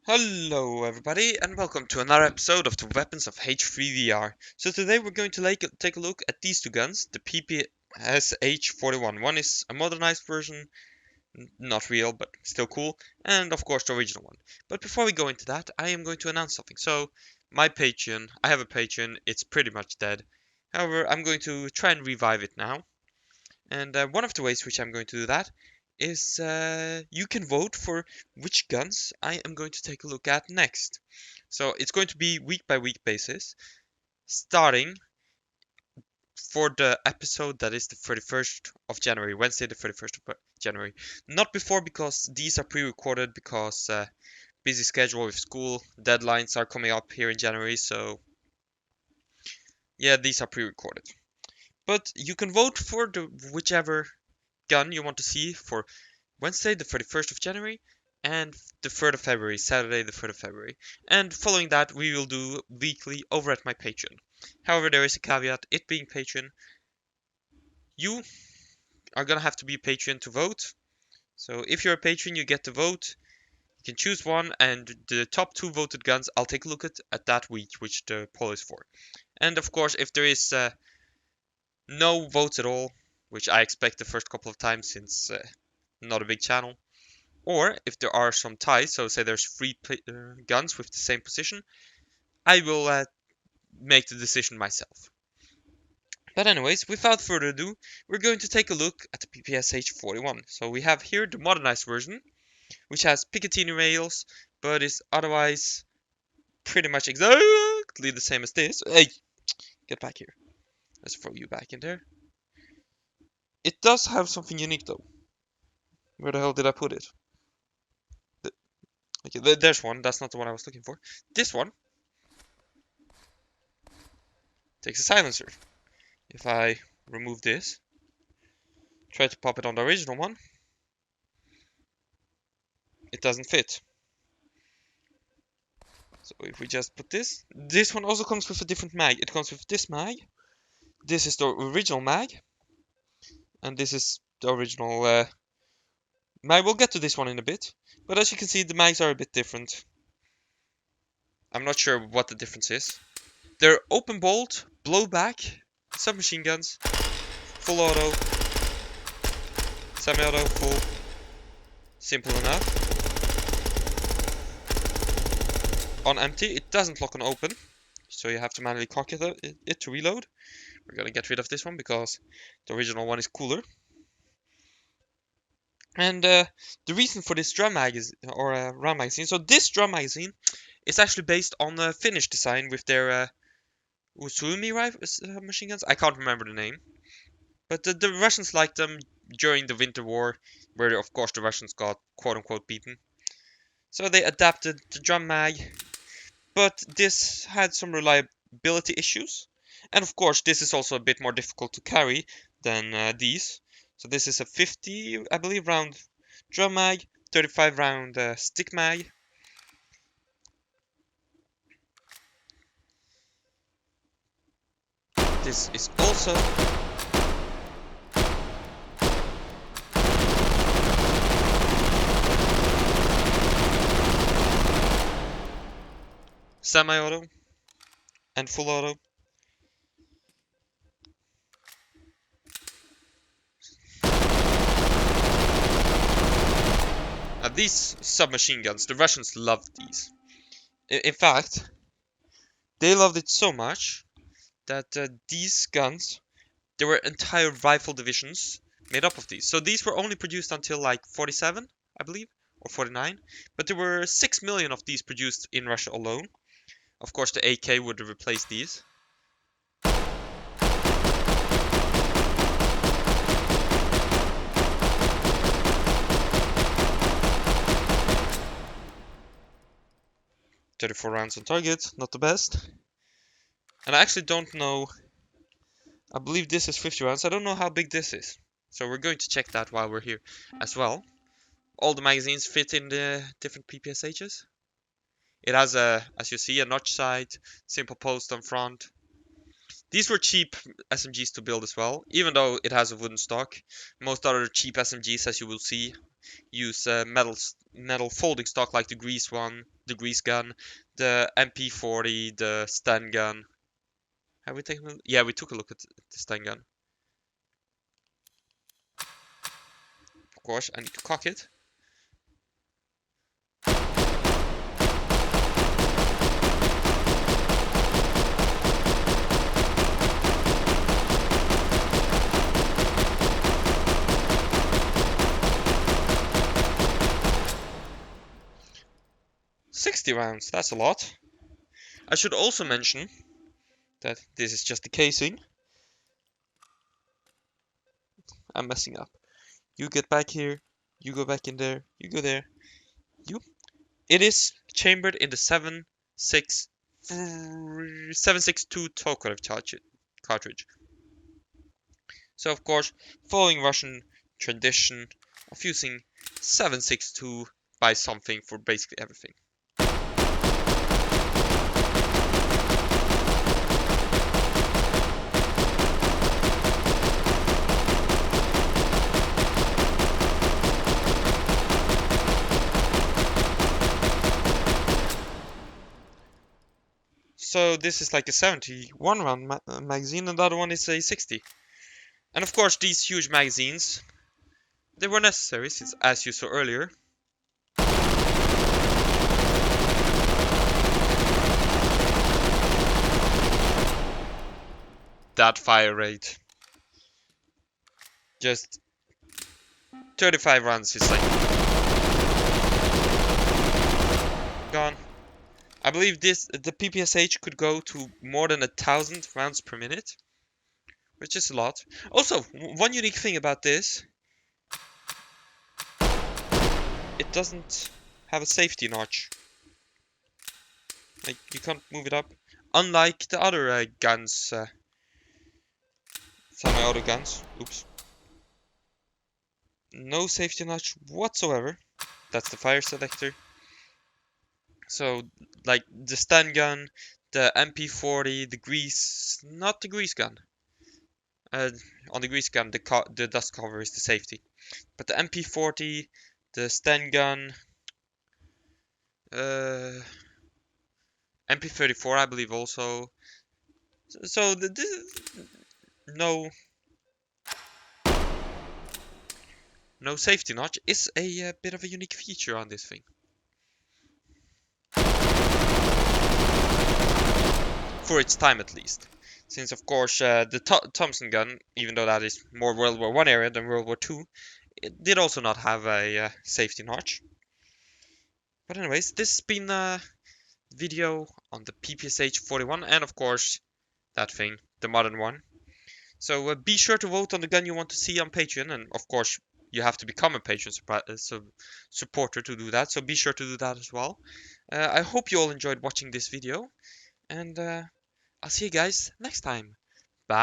Hello everybody and welcome to another episode of the Weapons of H3VR. So today we're going to take a look at these two guns, the PPSH41. One is a modernized version, not real but still cool, and of course the original one. But before we go into that, I am going to announce something. So my Patreon, I have a Patreon, it's pretty much dead. However, I'm going to try and revive it now. And one of the ways which I'm going to do that is you can vote for which guns I am going to take a look at next. So it's going to be week by week basis, starting for the episode that is the 31st of January, Wednesday the 31st of January. Not before, because these are pre-recorded, because busy schedule with school, deadlines are coming up here in January, so yeah, these are pre-recorded. But you can vote for whichever gun you want to see for Wednesday, the 31st of January, and the 3rd of February, Saturday, the 3rd of February. And following that, we will do weekly over at my Patreon. However, there is a caveat, it being Patreon, you are gonna have to be a Patreon to vote. So if you're a patron, you get to vote. You can choose one, and the top two voted guns, I'll take a look at that week, which the poll is for. And of course, if there is no votes at all, which I expect the first couple of times since not a big channel, or if there are some ties, so say there's three guns with the same position, I will make the decision myself. But anyways, without further ado, we're going to take a look at the PPSH41. So we have here the modernized version, which has Picatinny rails, but is otherwise pretty much exactly the same as this. Hey, get back here. Let's throw you back in there. It does have something unique though. Where the hell did I put it? Okay, there's one. That's not the one I was looking for. This one takes a silencer. If I remove this, try to pop it on the original one, it doesn't fit. So if we just put this one also comes with a different mag. It comes with this mag. This is the original mag, and this is the original mag. We'll get to this one in a bit, but as you can see, the mags are a bit different. I'm not sure what the difference is. They're open bolt, blowback, submachine guns, full auto, semi-auto, full. Simple enough. On empty, it doesn't lock on open, so you have to manually cock it to reload. We're gonna get rid of this one because the original one is cooler. And the reason for this drum magazine, or round magazine, so this drum magazine is actually based on the Finnish design with their Usumi machine guns. I can't remember the name, but the Russians liked them during the Winter War, where of course the Russians got quote-unquote beaten. So they adapted the drum mag, but this had some reliability issues. And of course, this is also a bit more difficult to carry than these. So this is a 50, I believe, round drum mag, 35 round stick mag. This is also semi-auto and full auto. These submachine guns, the Russians loved these. In fact, they loved it so much that these guns, there were entire rifle divisions made up of these. So these were only produced until like 47, I believe, or 49. But there were 6 million of these produced in Russia alone. Of course, the AK would replace these. "34 rounds on target, not the best." And I actually don't know. I believe this is 50 rounds. I don't know how big this is. So we're going to check that while we're here as well. All the magazines fit in the different PPSHs. It has as you see, a notch sight, simple post on front. These were cheap SMGs to build as well, even though it has a wooden stock. Most other cheap SMGs, as you will see, use metal folding stock like the grease one, the grease gun, the MP40, the stun gun. Have we taken a look? Yeah, we took a look at the stun gun. Of course, I need to cock it. "60 rounds, that's a lot." I should also mention that this is just the casing. I'm messing up. You get back here, you go back in there, you go there, you. It is chambered in the 762 Tokarev cartridge. So of course, following Russian tradition of using 762 by something for basically everything. So this is like a 71 round magazine, and the other one is a 60. And of course, these huge magazines, they were necessary, since, as you saw earlier, that fire rate. Just 35 rounds is like gone. I believe the PPSH could go to more than 1,000 rounds per minute, which is a lot. Also, one unique thing about this, it doesn't have a safety notch. Like, you can't move it up. Unlike the other guns, semi-auto guns. Oops. No safety notch whatsoever. That's the fire selector. So, like the stun gun, the MP40, the grease, not the grease gun. On the grease gun, the dust cover is the safety. But the MP40, the stun gun, MP34, I believe also. So no safety notch is a bit of a unique feature on this thing. For its time at least. Since of course the Thompson gun, even though that is more World War I area than World War II, it did also not have a safety notch. But anyways, this has been a video on the PPSH41 and of course that thing, the modern one. So be sure to vote on the gun you want to see on Patreon, and of course you have to become a Patreon supporter to do that, so be sure to do that as well. I hope you all enjoyed watching this video, and I'll see you guys next time. Bye!